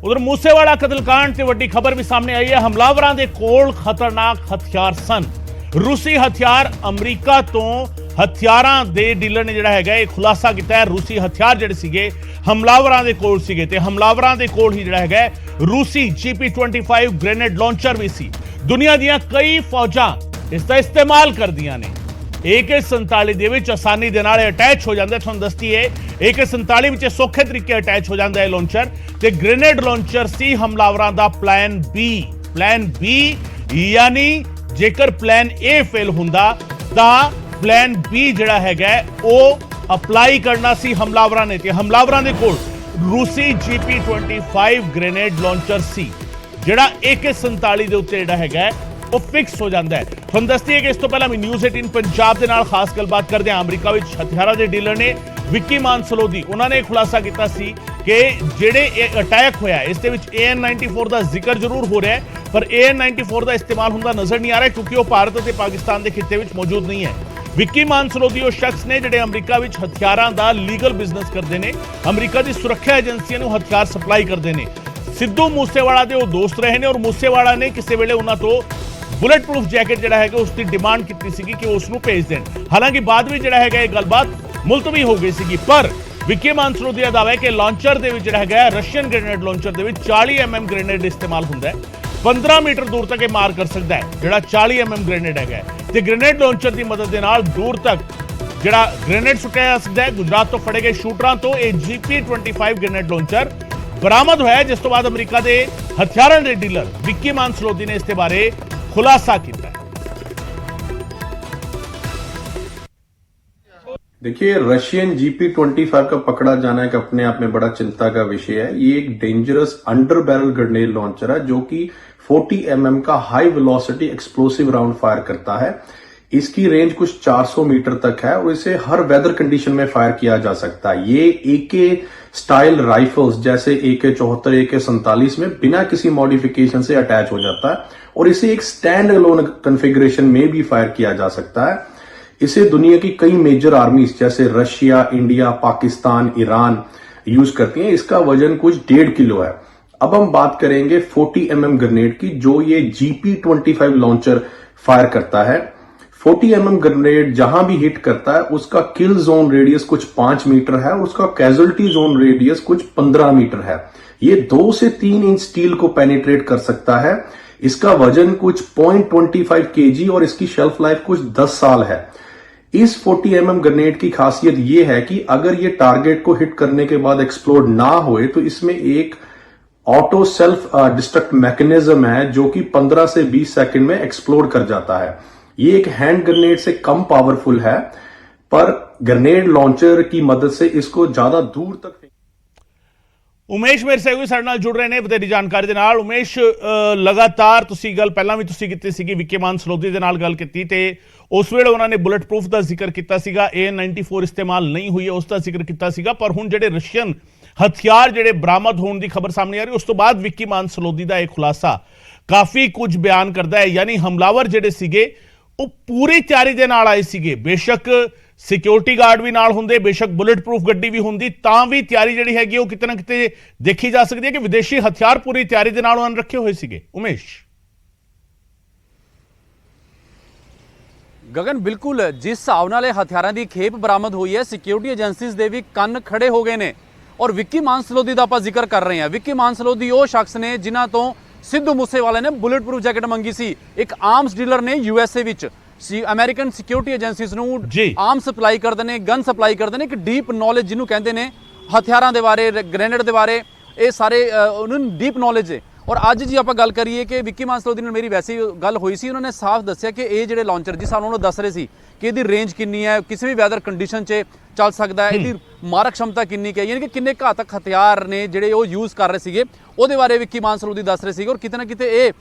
उधर मूसेवाड़ा कतलकांड से वड्डी खबर भी सामने आई है। हमलावरां दे कोल खतरनाक हथियार सन। रूसी हथियार अमरीका तो हथियारां दे डीलर ने जिहड़ा हैगा खुलासा किया है। रूसी हथियार जिहड़े सीगे हमलावरां दे कोल सीगे ते हमलावरां दे कोल ही जिहड़ा हैगा रूसी GP25 ग्रेनेड लॉन्चर भी सी। दुनिया दीयां कई फौजां इसका इस्तेमाल करदियां ने। AK-47 ਦੇ ਵਿੱਚ ਆਸਾਨੀ ਦੇ ਨਾਲ ਅਟੈਚ ਹੋ ਜਾਂਦਾ। ਤੁਹਾਨੂੰ ਦੱਸਦੀ ਹੈ AK-47 ਵਿੱਚ ਸੌਖੇ ਤਰੀਕੇ ਅਟੈਚ ਹੋ ਜਾਂਦਾ ਹੈ ਲਾਂਚਰ ਤੇ ਗ੍ਰੇਨੇਡ ਲਾਂਚਰ ਸੀ ਹਮਲਾਵਰਾਂ ਦਾ ਪਲਾਨ B ਯਾਨੀ ਜੇਕਰ ਪਲਾਨ A ਫੇਲ ਹੁੰਦਾ ਤਾਂ ਪਲਾਨ B ਜਿਹੜਾ ਹੈਗਾ ਉਹ ਅਪਲਾਈ ਕਰਨਾ ਸੀ ਹਮਲਾਵਰਾਂ ਨੇ ਤੇ ਹਮਲਾਵਰਾਂ ਦੇ ਕੋਲ ਰੂਸੀ GP25 ਗ੍ਰੇਨੇਡ ਲਾਂਚਰ ਸੀ ਜਿਹੜਾ AK-47 ਦੇ ਉੱਤੇ ਜਿਹੜਾ ਹੈਗਾ ਉਹ ਫਿਕਸ ਹੋ ਜਾਂਦਾ ਹੈ। ਤੁਹਾਨੂੰ ਦੱਸਦੀ ਹੈ ਕਿ ਇਸ ਤੋਂ ਪਹਿਲਾਂ ਵੀ ਨਿਊਜ਼ 18 ਪੰਜਾਬ ਦੇ ਨਾਲ ਖਾਸ ਗੱਲਬਾਤ ਕਰਦੇ ਹਾਂ। ਅਮਰੀਕਾ ਵਿੱਚ ਹਥਿਆਰਾਂ ਦੇ ਡੀਲਰ ਨੇ ਵਿੱਕੀ ਮਾਨਸਲੋਦੀ ਉਹਨਾਂ ਨੇ ਖੁਲਾਸਾ ਕੀਤਾ ਸੀ ਕਿ ਜਿਹੜੇ ਇਹ ਅਟੈਕ ਹੋਇਆ ਇਸ ਦੇ ਵਿੱਚ AN-94 ਦਾ ਜ਼ਿਕਰ ਜ਼ਰੂਰ ਹੋ ਰਿਹਾ ਹੈ ਪਰ AN-94 ਦਾ ਇਸਤੇਮਾਲ ਹੁੰਦਾ ਨਜ਼ਰ ਨਹੀਂ ਆ ਰਿਹਾ ਕਿਉਂਕਿ ਉਹ ਭਾਰਤ ਅਤੇ ਪਾਕਿਸਤਾਨ ਦੇ ਖਿੱਤੇ ਵਿੱਚ ਮੌਜੂਦ ਨਹੀਂ ਹੈ। ਵਿੱਕੀ ਮਾਨਸਲੋਦੀ ਉਹ ਸ਼ਖਸ ਨੇ ਜਿਹੜੇ ਅਮਰੀਕਾ ਵਿੱਚ ਹਥਿਆਰਾਂ ਦਾ ਲੀਗਲ ਬਿਜ਼ਨਸ ਕਰਦੇ ਨੇ, ਅਮਰੀਕਾ ਦੀ ਸੁਰੱਖਿਆ ਏਜੰਸੀਆਂ ਨੂੰ ਹਥਿਆਰ ਸਪਲਾਈ ਕਰਦੇ ਨੇ। ਸਿੱਧੂ ਮੂਸੇਵਾਲਾ ਦੇ ਉਹ ਦੋਸਤ ਰਹੇ ਨੇ ਔਰ ਮੂਸੇਵਾਲਾ ਨੇ ਕਿਸੇ ਵੇਲੇ ਉਹਨਾਂ ਤੋਂ बुलेट प्रूफ जैकेट जिहड़ा है उसकी डिमांड की सी कि उसनू भेज दें। हालांकि बाद में जिहड़ा है गलबात मुलतवी हो गई सी पर विक्की मानसलोदी का दावा है कि लॉन्चर दे विच जिहड़ा है रशियन ग्रेनेड लॉन्चर दे विच 40 mm ग्रेनेड इस्तेमाल हुंदा है। 15 मीटर दूर तक ये मार कर सकता है जिहड़ा 40 mm ग्रेनेड है ते ग्रेनेड लॉन्चर की मदद के नाल दूर तक जिहड़ा ग्रेनेड सुट्टिया जा सकता है। गुजरात तो फड़े गए शूटरां तो यह GP25 ग्रेनेड लॉन्चर बरामद होया जिस तो बाद अमरीका के हथियारों के डीलर विक्की मानसलोदी ने इसके बारे खुलासा किया। देखिए, रशियन GP25 का पकड़ा जाना एक अपने आप में बड़ा चिंता का विषय है। ये एक dangerous under barrel grenade launcher है जो कि 40 mm का high velocity explosive round fire करता है। इसकी रेंज कुछ 400 मीटर तक है और इसे हर वेदर कंडीशन में फायर किया जा सकता है। ये AK स्टाइल राइफल्स जैसे AK-74, AK-47 में बिना किसी मॉडिफिकेशन से अटैच हो जाता है और इसे एक स्टैंड अलोन कॉन्फ़िगरेशन में भी फायर किया जा सकता है। इसे दुनिया की कई मेजर आर्मीज जैसे Russia, India, Pakistan, Iran use करती हैं। इसका वजन कुछ 1.5 किलो है। अब हम बात करेंगे 40 mm ग्रेनेड की जो ये GP25 लॉन्चर फायर करता है। 40 mm ग्रेनेड जहां भी हिट करता है उसका किल जोन रेडियस कुछ 5 मीटर है और उसका कैजुअलिटी जोन रेडियस कुछ 15 मीटर है। ये 2 से 3 इंच स्टील को पेनिट्रेट कर सकता है। इसका वजन कुछ 0.25 kg और इसकी शेल्फ लाइफ कुछ 10 साल है। इस 40 mm ग्रेनेड की खासियत यह है कि अगर ये टारगेट को हिट करने के बाद एक्सप्लोड ना होए तो इसमें एक ऑटो सेल्फ डिस्ट्रक्ट मैकेनिज्म है जो कि 15 से 20 सेकंड में एक्सप्लोड कर जाता है। ये एक हैंड ग्रेनेड से कम पावरफुल है पर ग्रेनेड लॉन्चर की मदद से इसको ज्यादा दूर तक उमेश मेरे से ਸਾਡੇ ਨਾਲ जुड़ रहे हैं ਵਧੇਰੀ जानकारी ਦੇ ਨਾਲ। उमेश लगातार ਤੁਸੀਂ ਗੱਲ ਪਹਿਲਾਂ ਵੀ ਤੁਸੀਂ ਕੀਤੀ ਸੀਗੀ ਵਿੱਕੀ ਮਾਨਸਲੋਦੀ ਦੇ ਨਾਲ ਗੱਲ ਕੀਤੀ ਤੇ ਉਸ ਵੇਲੇ ਉਹਨਾਂ ਨੇ ਬੁਲਟ ਪ੍ਰੂਫ ਦਾ ਜ਼ਿਕਰ ਕੀਤਾ ਸੀਗਾ AN-94 ਇਸਤੇਮਾਲ ਨਹੀਂ ਹੋਈ ਹੈ ਉਸ ਦਾ ਜ਼ਿਕਰ ਕੀਤਾ ਸੀਗਾ ਪਰ ਹੁਣ ਜਿਹੜੇ ਰਸ਼ੀਅਨ ਹਥਿਆਰ ਜਿਹੜੇ ਬਰਾਮਦ ਹੋਣ ਦੀ ਖਬਰ ਸਾਹਮਣੇ ਆ ਰਹੀ ਉਸ ਤੋਂ ਬਾਅਦ ਵਿੱਕੀ ਮਾਨਸਲੋਦੀ ਦਾ ਇਹ ਖੁਲਾਸਾ ਕਾਫੀ ਕੁਝ ਬਿਆਨ ਕਰਦਾ ਹੈ। ਯਾਨੀ ਹਮਲਾਵਰ ਜਿਹੜੇ ਸੀਗੇ ਉਹ ਪੂਰੀ ਤਿਆਰੀ ਦੇ ਨਾਲ ਆਏ ਸੀਗੇ। ਬੇਸ਼ੱਕ ਸਿਕਿਉਰਿਟੀ ਗਾਰਡ ਵੀ ਨਾਲ ਹੁੰਦੇ, ਬੇਸ਼ੱਕ ਬੁਲਟ ਪ੍ਰੂਫ ਗੱਡੀ ਵੀ ਹੁੰਦੀ ਤਾਂ ਵੀ ਤਿਆਰੀ ਜਿਹੜੀ ਹੈਗੀ ਉਹ ਕਿਤੇ ਨਾ ਕਿਤੇ ਦੇਖੀ ਜਾ ਸਕਦੀ ਹੈ ਕਿ ਵਿਦੇਸ਼ੀ ਹਥਿਆਰ ਪੂਰੀ ਤਿਆਰੀ ਦੇ ਨਾਲ ਉਹਨਾਂ ਨੇ ਰੱਖੇ ਹੋਏ ਸੀਗੇ। ਉਮੇਸ਼ ਗਗਨ ਬਿਲਕੁਲ ਜਿਸ ਹਿਸਾਬ ਨਾਲ ਇਹ ਹਥਿਆਰਾਂ ਦੀ ਖੇਪ ਬਰਾਮਦ ਹੋਈ ਹੈ ਸਿਕਿਉਰਿਟੀ ਏਜੰਸੀਜ਼ ਦੇ ਵੀ ਕੰਨ ਖੜੇ ਹੋ ਗਏ ਨੇ ਔਰ ਵਿੱਕੀ ਮਾਨਸਲੋਦੀ ਦਾ ਆਪਾਂ ਜ਼ਿਕਰ ਕਰ ਰਹੇ ਹਾਂ। ਵਿੱਕੀ ਮਾਨਸਲੋਦੀ ਉਹ ਸ਼ਖਸ ਨੇ ਜਿਨ੍ਹਾਂ ਤੋਂ ਸਿੱਧੂ ਮੂਸੇਵਾਲੇ ਨੇ ਬੁਲਟ ਪ੍ਰੂਫ ਜੈਕਟ ਮੰਗੀ ਸੀ। ਇੱਕ ਆਰਮਸ ਡੀਲਰ ਨੇ USA ਵਿੱਚ ਅਮਰੀਕਨ ਸਿਕਿਉਰਿਟੀ ਏਜੰਸੀਜ਼ ਨੂੰ ਆਰਮ ਸਪਲਾਈ ਕਰਦੇ ਨੇ, ਗਨ ਸਪਲਾਈ ਕਰਦੇ ਨੇ। ਇੱਕ ਡੀਪ ਨੌਲੇਜ ਜਿਹਨੂੰ ਕਹਿੰਦੇ ਨੇ ਹਥਿਆਰਾਂ ਦੇ ਬਾਰੇ, ਗ੍ਰੇਨੇਡ ਦੇ ਬਾਰੇ, ਇਹ ਸਾਰੇ ਉਹਨਾਂ ਨੂੰ ਡੀਪ ਨੌਲੇਜ ਹੈ। ਔਰ ਅੱਜ ਜੀ ਆਪਾਂ ਗੱਲ ਕਰੀਏ ਕਿ ਵਿੱਕੀ ਮਾਨਸਲੋਦੀ ਨਾਲ ਮੇਰੀ ਵੈਸੇ ਗੱਲ ਹੋਈ ਸੀ। ਉਹਨਾਂ ਨੇ ਸਾਫ਼ ਦੱਸਿਆ ਕਿ ਇਹ ਜਿਹੜੇ ਲਾਂਚਰ ਜੀ ਸਾਨੂੰ ਦੱਸ ਰਹੇ ਸੀ ਕਿ ਇਹਦੀ ਰੇਂਜ ਕਿੰਨੀ ਹੈ, ਕਿਸੇ ਵੀ ਵੈਦਰ ਕੰਡੀਸ਼ਨ 'ਚ ਚੱਲ ਸਕਦਾ ਹੈ, ਇਹਦੀ ਮਾਰਕ क्षमता ਕਿੰਨੀ ਹੈ, ਯਾਨੀ ਕਿ ਕਿੰਨੇ ਘਾਤਕ ਹਥਿਆਰ ਨੇ ਜਿਹੜੇ ਉਹ ਯੂਜ਼ ਕਰ ਰਹੇ ਸੀਗੇ ਉਹਦੇ ਬਾਰੇ ਵਿੱਕੀ ਮਾਨਸਲੋਦੀ ਦੱਸ ਰਹੇ ਸੀਗੇ। ਔਰ ਕਿਤੇ ਨਾ ਕਿਤੇ ਇਹ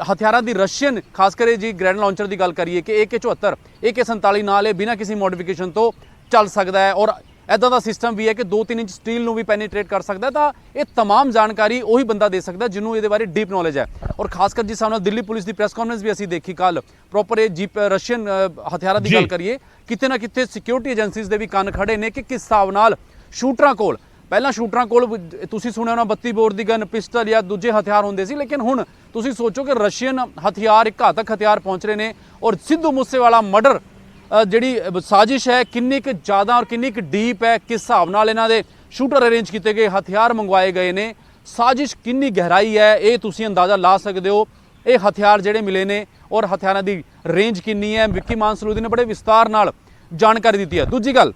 ਹਥਿਆਰਾਂ ਦੀ ਰਸ਼ੀਅਨ ਖਾਸ ਕਰਕੇ ਜੀ ਗ੍ਰੈਂਡ ਲਾਂਚਰ ਦੀ ਗੱਲ ਕਰੀਏ ਕਿ AK-74 AK-47 ਨਾਲ ਇਹ ਬਿਨਾਂ ਕਿਸੇ ਮੋਡੀਫਿਕੇਸ਼ਨ ਤੋਂ ਚੱਲ ਸਕਦਾ ਹੈ ਔਰ ਇੱਦਾਂ ਦਾ ਸਿਸਟਮ ਵੀ ਹੈ ਕਿ 2-3 ਇੰਚ ਸਟੀਲ ਨੂੰ ਵੀ ਪੈਨੀਟ੍ਰੇਟ ਕਰ ਸਕਦਾ। ਤਾਂ ਇਹ तमाम ਜਾਣਕਾਰੀ ਉਹੀ ਬੰਦਾ ਦੇ ਸਕਦਾ ਜਿਹਨੂੰ ਇਹਦੇ ਬਾਰੇ ਡੀਪ ਨੌਲੇਜ ਹੈ। ਔਰ ਖਾਸ ਕਰ ਜਿਸ ਸਾਹਮਣੇ ਦਿੱਲੀ ਪੁਲਿਸ ਦੀ ਪ੍ਰੈਸ ਕਾਨਫਰੰਸ ਵੀ ਅਸੀਂ ਦੇਖੀ ਕੱਲ ਪ੍ਰੋਪਰ ਇਹ ਰਸ਼ੀਅਨ ਹਥਿਆਰਾਂ ਦੀ ਗੱਲ ਕਰੀਏ ਕਿਤੇ ਨਾ ਕਿਤੇ ਸਿਕਿਉਰਿਟੀ ਏਜੰਸੀਜ਼ ਦੇ ਵੀ ਕੰਨ ਖੜੇ ਨੇ ਕਿ ਕਿਸ ਹਿਸਾਬ ਨਾਲ ਸ਼ੂਟਰਾਂ ਕੋਲ ਪਹਿਲਾਂ ਸ਼ੂਟਰਾਂ ਕੋਲ ਤੁਸੀਂ ਸੁਣਿਆ ਹੋਣਾ 32 ਬੋਰ ਦੀ ਗਨ, ਪਿਸਟਲ ਜਾਂ ਦੂਜੇ ਹਥਿਆਰ ਹੁੰਦੇ ਸੀ, ਲੇਕਿਨ ਹੁਣ ਤੁਸੀਂ ਸੋਚੋ ਕਿ ਰਸ਼ੀਅਨ ਹਥਿਆਰ, ਇੱਕ ਘਾਤਕ ਹਥਿਆਰ ਪਹੁੰਚ ਰਹੇ ਨੇ। ਔਰ ਸਿੱਧੂ ਮੂਸੇਵਾਲਾ ਮਰਡਰ ਜਿਹੜੀ ਸਾਜ਼ਿਸ਼ ਹੈ ਕਿੰਨੀ ਕੁ ਜ਼ਿਆਦਾ ਔਰ ਕਿੰਨੀ ਕੁ ਡੀਪ ਹੈ, ਕਿਸ ਹਿਸਾਬ ਨਾਲ ਇਹਨਾਂ ਦੇ ਸ਼ੂਟਰ ਅਰੇਂਜ ਕੀਤੇ ਗਏ, ਹਥਿਆਰ ਮੰਗਵਾਏ ਗਏ ਨੇ, ਸਾਜ਼ਿਸ਼ ਕਿੰਨੀ ਗਹਿਰਾਈ ਹੈ, ਇਹ ਤੁਸੀਂ ਅੰਦਾਜ਼ਾ ਲਾ ਸਕਦੇ ਹੋ। ਇਹ ਹਥਿਆਰ ਜਿਹੜੇ ਮਿਲੇ ਨੇ ਔਰ ਹਥਿਆਰਾਂ ਦੀ ਰੇਂਜ ਕਿੰਨੀ ਹੈ, ਵਿੱਕੀ ਮਾਨਸਲੂਦੀ ਨੇ ਬੜੇ ਵਿਸਤਾਰ ਨਾਲ ਜਾਣਕਾਰੀ ਦਿੱਤੀ ਹੈ। ਦੂਜੀ ਗੱਲ,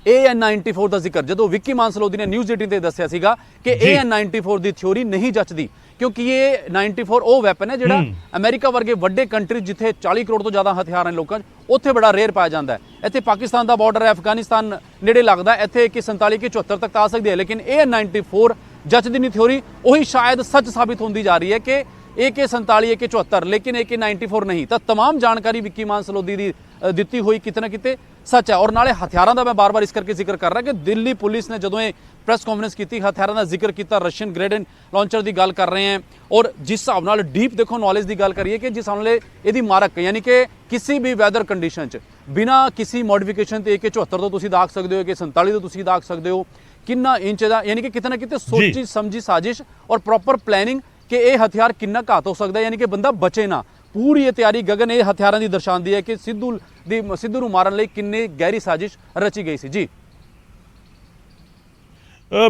AN-94 ਦਾ ਜ਼ਿਕਰ ਜਦੋਂ ਵਿੱਕੀ ਮਾਨਸਲੂਦੀ ਨੇ ਨਿਊਜ਼ 18 ਤੇ ਦੱਸਿਆ ਸੀਗਾ ਕਿ AN-94 ਦੀ ਥਿਉਰੀ ਨਹੀਂ ਜੱਚਦੀ, ਕਿਉਂਕਿ ਇਹ 94 ਉਹ ਵੈਪਨ ਹੈ ਜਿਹੜਾ ਅਮਰੀਕਾ ਵਰਗੇ ਵੱਡੇ ਕੰਟਰੀ ਜਿੱਥੇ 40 ਕਰੋੜ ਤੋਂ ਜ਼ਿਆਦਾ ਹਥਿਆਰ ਨੇ ਲੋਕਾਂ 'ਚ, ਉੱਥੇ ਬੜਾ ਰੇਅਰ ਪਾਇਆ ਜਾਂਦਾ ਹੈ। ਇੱਥੇ ਪਾਕਿਸਤਾਨ ਦਾ ਬਾਰਡਰ ਹੈ, ਅਫਗਾਨਿਸਤਾਨ ਨੇੜੇ ਲੱਗਦਾ, ਇੱਥੇ AK-47 AK-74 ਤੱਕ ਆ ਸਕਦੀ ਹੈ, ਲੇਕਿਨ AN-94 ਜੱਚਦੀ ਨਹੀਂ ਥਿਉਰੀ। ਉਹੀ ਸ਼ਾਇਦ ਸੱਚ ਸਾਬਿਤ ਹੁੰਦੀ ਜਾ ਰਹੀ ਹੈ ਕਿ AK-47 AK-74 ਲੇਕਿਨ AK-94 ਨਹੀਂ। ਤਾਂ तमाम ਜਾਣਕਾਰੀ ਵਿੱਕੀ ਮਾਨਸਲੂਦੀ ਦੀ ਦਿੱਤੀ ਹੋਈ ਕਿਤੇ ਨਾ ਕਿਤੇ ਸੱਚ ਹੈ। ਔਰ ਨਾਲੇ ਹਥਿਆਰਾਂ ਦਾ ਮੈਂ ਬਾਰ-ਬਾਰ ਇਸ ਕਰਕੇ ਜ਼ਿਕਰ ਕਰ ਰਿਹਾ ਕਿ ਦਿੱਲੀ ਪੁਲਿਸ ਨੇ ਜਦੋਂ ਇਹ ਪ੍ਰੈਸ ਕਾਨਫਰੰਸ ਕੀਤੀ, ਹਥਿਆਰਾਂ ਦਾ ਜ਼ਿਕਰ ਕੀਤਾ, ਰਸ਼ੀਅਨ ਗ੍ਰੇਨੇਡ ਲਾਂਚਰ ਦੀ ਗੱਲ ਕਰ ਰਹੇ ਹਾਂ। ਔਰ ਜਿਸ ਹਿਸਾਬ ਨਾਲ ਡੀਪ ਦੇਖੋ ਨੌਲੇਜ ਦੀ ਗੱਲ ਕਰੀਏ ਕਿ ਜਿਸ ਹਿਸਾਬ ਨਾਲ ਇਹਦੀ ਮਾਰਕ ਯਾਨੀ ਕਿ ਕਿਸੇ ਵੀ ਵੈਦਰ ਕੰਡੀਸ਼ਨ 'ਚ ਬਿਨਾਂ ਕਿਸੇ ਮੋਡੀਫਿਕੇਸ਼ਨ ਤੇ AK-74 ਤੋਂ ਤੁਸੀਂ ਦਾਗ ਸਕਦੇ ਹੋ, AK-47 ਤੋਂ ਤੁਸੀਂ ਦਾਗ ਸਕਦੇ ਹੋ। ਕਿੰਨਾ ਇੰਚ ਦਾ, ਯਾਨੀ ਕਿ ਕਿਤੇ ਨਾ ਕਿਤੇ ਸੋਚੀ ਸਮਝੀ ਸਾਜ਼ਿਸ਼ ਔਰ ਪ੍ਰੋਪਰ ਪਲੈਨਿੰਗ ਕਿ ਇਹ ਹਥਿਆਰ ਕਿੰਨਾ ਘਾਤ ਹੋ ਸਕਦਾ, ਯਾਨੀ ਕਿ ਬੰਦਾ ਬਚੇ ਨਾ। ਪੂਰੀ ਇਹ ਤਿਆਰੀ ਗਗਨ ਇਹ ਹਥਿਆਰਾਂ ਦੀ ਦਰਸਾਉਂਦੀ ਹੈ ਕਿ ਸਿੱਧੂ ਨੂੰ ਮਾਰਨ ਲਈ ਕਿੰਨੀ ਗਹਿਰੀ ਸਾਜ਼ਿਸ਼ ਰਚੀ ਗਈ ਸੀ। ਜੀ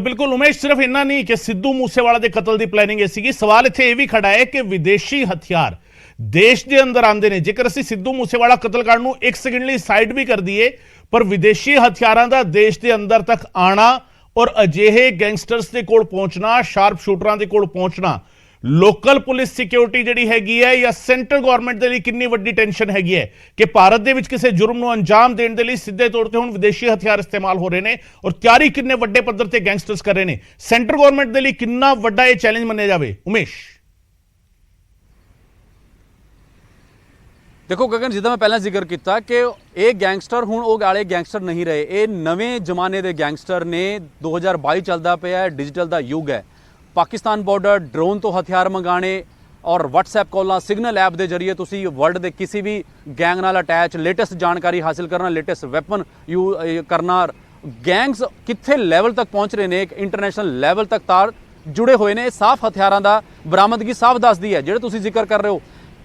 ਬਿਲਕੁਲ ਉਮੇਸ਼, ਸਿਰਫ ਇੰਨਾ ਨਹੀਂ ਕਿ ਸਿੱਧੂ ਮੂਸੇਵਾਲਾ ਦੇ ਕਤਲ ਦੀ ਪਲੈਨਿੰਗ ਇਹ ਸੀਗੀ, ਸਵਾਲ ਇੱਥੇ ਇਹ ਵੀ ਖੜਾ ਹੈ ਕਿ ਵਿਦੇਸ਼ੀ ਹਥਿਆਰ ਦੇਸ਼ ਦੇ ਅੰਦਰ ਆਉਂਦੇ ਨੇ। ਜੇਕਰ ਅਸੀਂ ਸਿੱਧੂ ਮੂਸੇਵਾਲਾ ਕਤਲकांड ਨੂੰ ਇੱਕ ਸੈਕਿੰਡ ਲਈ ਸਾਈਡ ਵੀ ਕਰ ਦਈਏ, ਪਰ ਵਿਦੇਸ਼ੀ ਹਥਿਆਰਾਂ ਦਾ ਦੇਸ਼ ਦੇ ਅੰਦਰ ਤੱਕ ਆਣਾ ਔਰ ਅਜਿਹੇ ਗੈਂਗਸਟਰਸ ਦੇ ਕੋਲ ਪਹੁੰਚਣਾ, ਸ਼ਾਰਪ ਸ਼ੂਟਰਾਂ ਦੇ ਕੋਲ ਪਹੁੰਚਣਾ, ਲੋਕਲ ਪੁਲਿਸ ਸਿਕਿਉਰਿਟੀ ਜਿਹੜੀ ਹੈਗੀ ਹੈ ਜਾਂ ਸੈਂਟਰਲ ਗਵਰਨਮੈਂਟ ਦੇ ਲਈ ਕਿੰਨੀ ਵੱਡੀ ਟੈਨਸ਼ਨ ਹੈਗੀ ਹੈ ਕਿ ਭਾਰਤ ਦੇ ਵਿੱਚ ਕਿਸੇ ਜੁਰਮ ਨੂੰ ਅੰਜਾਮ ਦੇਣ ਦੇ ਲਈ ਸਿੱਧੇ ਤੌਰ ਤੇ ਹੁਣ ਵਿਦੇਸ਼ੀ ਹਥਿਆਰ ਇਸਤੇਮਾਲ ਹੋ ਰਹੇ ਨੇ ਔਰ ਤਿਆਰੀ ਕਿੰਨੇ ਵੱਡੇ ਪੱਧਰ ਤੇ ਗੈਂਗਸਟਰਸ ਕਰ ਰਹੇ ਨੇ। ਸੈਂਟਰਲ ਗਵਰਨਮੈਂਟ ਦੇ ਲਈ ਕਿੰਨਾ ਵੱਡਾ ਇਹ ਚੈਲੰਜ ਮੰਨਿਆ ਜਾਵੇ ਉਮੇਸ਼? ਦੇਖੋ ਗਗਨ, ਜਿੱਦਾਂ ਮੈਂ ਪਹਿਲਾਂ ਜ਼ਿਕਰ ਕੀਤਾ ਕਿ ਇਹ ਗੈਂਗਸਟਰ ਹੁਣ ਉਹ ਵਾਲੇ ਗੈਂਗਸਟਰ ਨਹੀਂ ਰਹੇ, ਇਹ ਨਵੇਂ ਜ਼ਮਾਨੇ ਦੇ ਗੈਂਗਸਟਰ ਨੇ। 2022 ਚੱਲਦਾ ਪਿਆ, ਡਿਜੀਟਲ ਦਾ ਯੁੱਗ ਹੈ। ਪਾਕਿਸਤਾਨ ਬਾਰਡਰ ਡਰੋਨ ਤੋਂ ਹਥਿਆਰ ਮੰਗਾਣੇ ਔਰ WhatsApp ਕਾਲਾਂ, ਸਿਗਨਲ ਐਪ ਦੇ ਜ਼ਰੀਏ ਤੁਸੀਂ ਵਰਲਡ ਦੇ ਕਿਸੇ ਵੀ ਗੈਂਗ ਨਾਲ ਅਟੈਚ ਲੇਟੈਸਟ ਜਾਣਕਾਰੀ ਹਾਸਿਲ ਕਰਨਾ, ਲੇਟੈਸਟ ਵੈਪਨ ਕਰਨਾ। ਗੈਂਗਸ ਕਿੱਥੇ ਲੈਵਲ ਤੱਕ ਪਹੁੰਚ ਰਹੇ ਨੇ, ਇੱਕ ਇੰਟਰਨੈਸ਼ਨਲ ਲੈਵਲ ਤੱਕ ਤਾਰ ਜੁੜੇ ਹੋਏ ਨੇ। ਸਾਫ਼ ਹਥਿਆਰਾਂ ਦਾ ਬਰਾਮਦਗੀ ਸਾਫ਼ ਦੱਸਦੀ ਹੈ। ਜਿਹੜੇ ਤੁਸੀਂ ਜ਼ਿਕਰ ਕਰ ਰਹੇ ਹੋ,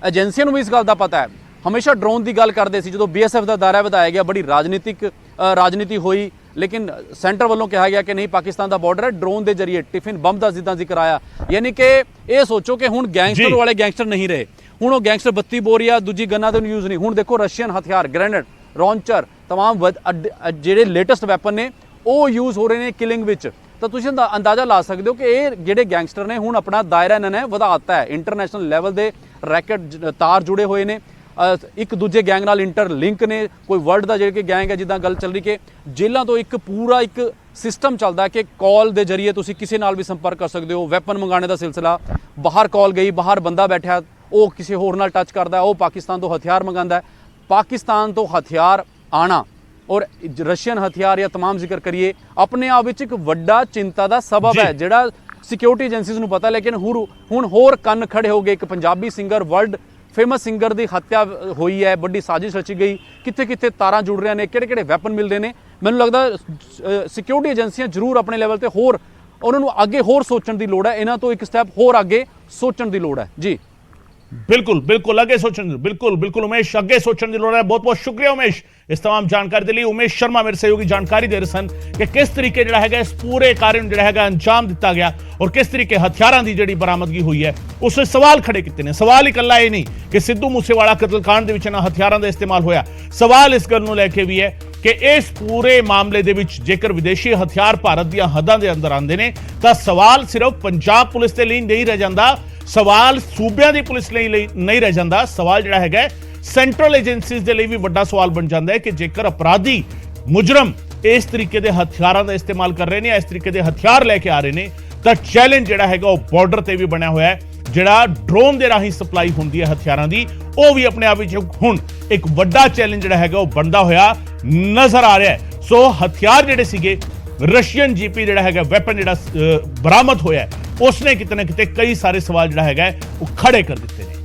ਏਜੰਸੀਆਂ ਨੂੰ ਵੀ ਇਸ ਗੱਲ ਦਾ ਪਤਾ ਹੈ। ਹਮੇਸ਼ਾ ਡਰੋਨ ਦੀ ਗੱਲ ਕਰਦੇ ਸੀ, ਜਦੋਂ BSF ਦਾ ਦਾਇਰਾ ਵਧਾਇਆ ਗਿਆ ਬੜੀ ਰਾਜਨੀਤੀ ਹੋਈ, ਲੇਕਿਨ ਸੈਂਟਰ ਵੱਲੋਂ ਕਿਹਾ ਗਿਆ ਕਿ ਨਹੀਂ, ਪਾਕਿਸਤਾਨ ਦਾ ਬਾਰਡਰ ਹੈ, ਡਰੋਨ ਦੇ ਜ਼ਰੀਏ ਟਿਫਿਨ ਬੰਬ ਦਾ ਜਿੱਦਾਂ ਜ਼ਿਕਰ ਆਇਆ। ਯਾਨੀ ਕਿ ਇਹ ਸੋਚੋ ਕਿ ਹੁਣ ਗੈਂਗਸਟਰ ਵਾਲੇ ਗੈਂਗਸਟਰ ਨਹੀਂ ਰਹੇ, ਹੁਣ ਉਹ ਗੈਂਗਸਟਰ 32 ਬੋਰ ਜਾਂ ਦੂਜੀ ਗੰਨਾਂ ਦਾ ਯੂਜ਼ ਨਹੀਂ। ਹੁਣ ਦੇਖੋ ਰਸ਼ੀਅਨ ਹਥਿਆਰ, ਗ੍ਰੇਨੇਡ ਲਾਂਚਰ, तमाम ਜਿਹੜੇ ਲੇਟੈਸਟ ਵੈਪਨ ਨੇ ਉਹ ਯੂਜ਼ ਹੋ ਰਹੇ ਨੇ ਕਿਲਿੰਗ ਵਿੱਚ। ਤਾਂ ਤੁਸੀਂ ਅੰਦਾਜ਼ਾ ਲਾ ਸਕਦੇ ਹੋ ਕਿ ਇਹ ਜਿਹੜੇ ਗੈਂਗਸਟਰ ਨੇ ਹੁਣ ਆਪਣਾ ਦਾਇਰਾ ਇਹਨਾਂ ਨੇ ਵਧਾ ਦਿੱਤਾ ਹੈ। ਇੰਟਰਨੈਸ਼ਨਲ ਲੈਵਲ ਦੇ ਰੈਕਟ ਤਾਰ ਜੁੜੇ ਹੋਏ ਨੇ, ਇੱਕ ਦੂਜੇ ਗੈਂਗ ਨਾਲ ਇੰਟਰਲਿੰਕ ਨੇ। ਕੋਈ ਵਰਲਡ ਦਾ ਜਿਹੜਾ ਕਿ ਗੈਂਗ ਹੈ, ਜਿੱਦਾਂ ਗੱਲ ਚੱਲ ਰਹੀ ਕਿ ਜੇਲ੍ਹਾਂ ਤੋਂ ਇੱਕ ਪੂਰਾ ਇੱਕ ਸਿਸਟਮ ਚੱਲਦਾ ਕਿ ਕਾਲ ਦੇ ਜ਼ਰੀਏ ਤੁਸੀਂ ਕਿਸੇ ਨਾਲ ਵੀ ਸੰਪਰਕ ਕਰ ਸਕਦੇ ਹੋ। ਵੈਪਨ ਮੰਗਾਉਣੇ ਦਾ ਸਿਲਸਿਲਾ, ਬਾਹਰ ਕਾਲ ਗਈ, ਬਾਹਰ ਬੰਦਾ ਬੈਠਾ, ਉਹ ਕਿਸੇ ਹੋਰ ਨਾਲ ਟੱਚ ਕਰਦਾ, ਉਹ ਪਾਕਿਸਤਾਨ ਤੋਂ ਹਥਿਆਰ ਮੰਗਾਉਂਦਾ। ਪਾਕਿਸਤਾਨ ਤੋਂ ਹਥਿਆਰ ਆਣਾ ਔਰ ਰਸ਼ੀਅਨ ਹਥਿਆਰ ਜਾਂ तमाम ਜ਼ਿਕਰ ਕਰੀਏ, ਆਪਣੇ ਆਪ ਵਿੱਚ ਇੱਕ ਵੱਡਾ ਚਿੰਤਾ ਦਾ ਸਬਬ ਹੈ, ਜਿਹੜਾ ਸਿਕਿਉਰਿਟੀ ਏਜੰਸੀਜ਼ ਨੂੰ ਪਤਾ। ਲੇਕਿਨ ਹੁਣ ਹੋਰ ਕੰਨ ਖੜੇ ਹੋ ਗਏ। ਇੱਕ Punjabi singer, world famous singer ਦੀ ਹੱਤਿਆ ਹੋਈ ਹੈ, ਵੱਡੀ ਸਾਜ਼ਿਸ਼ ਰਚੀ ਗਈ, ਕਿੱਥੇ ਕਿੱਥੇ ਤਾਰਾਂ ਜੁੜ ਰਹੀਆਂ ਨੇ, ਕਿਹੜੇ ਕਿਹੜੇ ਵੈਪਨ ਮਿਲਦੇ ਨੇ। ਮੈਨੂੰ ਲੱਗਦਾ ਸਿਕਿਉਰਿਟੀ ਏਜੰਸੀਆਂ ਜ਼ਰੂਰ ਆਪਣੇ ਲੈਵਲ ਤੇ ਹੋਰ ਉਹਨਾਂ ਨੂੰ ਅੱਗੇ ਹੋਰ ਸੋਚਣ ਦੀ ਲੋੜ ਹੈ, ਇਹਨਾਂ ਤੋਂ ਇੱਕ ਸਟੈਪ ਹੋਰ ਅੱਗੇ ਸੋਚਣ ਦੀ ਲੋੜ ਹੈ। ਜੀ बिल्कुल अगे सोचने, बिल्कुल उमेश, अगे सोचने की लोड़ है। बहुत बहुत शुक्रिया उमेश इस तमाम जानकारी के लिए। उमेश शर्मा मेरे सहयोगी जानकारी दे रहे सन कि किस तरीके जो है इस पूरे कार्य जो है अंजाम दिता गया और किस तरीके हथियारों की जी बरामदगी हुई है। उससे सवाल खड़े किए हैं। सवाल इकला ये नहीं कि सिद्धू मूसेवाला कतलकांड के हथियारों का इस्तेमाल होया, सवाल इस गल लैके भी है कि इस पूरे मामले दे विच जेकर विदेशी हथियार भारत दी हदां दे अंदर आंदे ने तां सवाल सिर्फ पंजाब पुलिस दे लई नहीं रह जांदा, सवाल सूबियां दी पुलिस लई नहीं रह जांदा। सवाल जिहड़ा हैगा सेंट्रल एजेंसीज दे लई भी वड्डा सवाल बन जांदा है कि जेकर अपराधी मुजरम इस तरीके दे हथियारां दा इस्तेमाल कर रहे ने, इस तरीके दे हथियार लैके आ रहे ने, तां चैलेंज जिहड़ा हैगा ओह बॉर्डर ते भी बनिया होया है। जिहड़ा ड्रोन दे राही सप्लाई हुंदी है हथियारां दी, ओह भी अपने आप विच हुण एक वड्डा चैलेंज जिहड़ा हैगा ओह बनदा होया नजर आ रहा है। सो हथियार जिहड़े सीगे रशियन जीपी जिहड़ा हैगा वैपन जिहड़ा बरामद होया है, उसने कितने किते कई सारे सवाल जिहड़ा हैगा वो खड़े कर दिते हैं।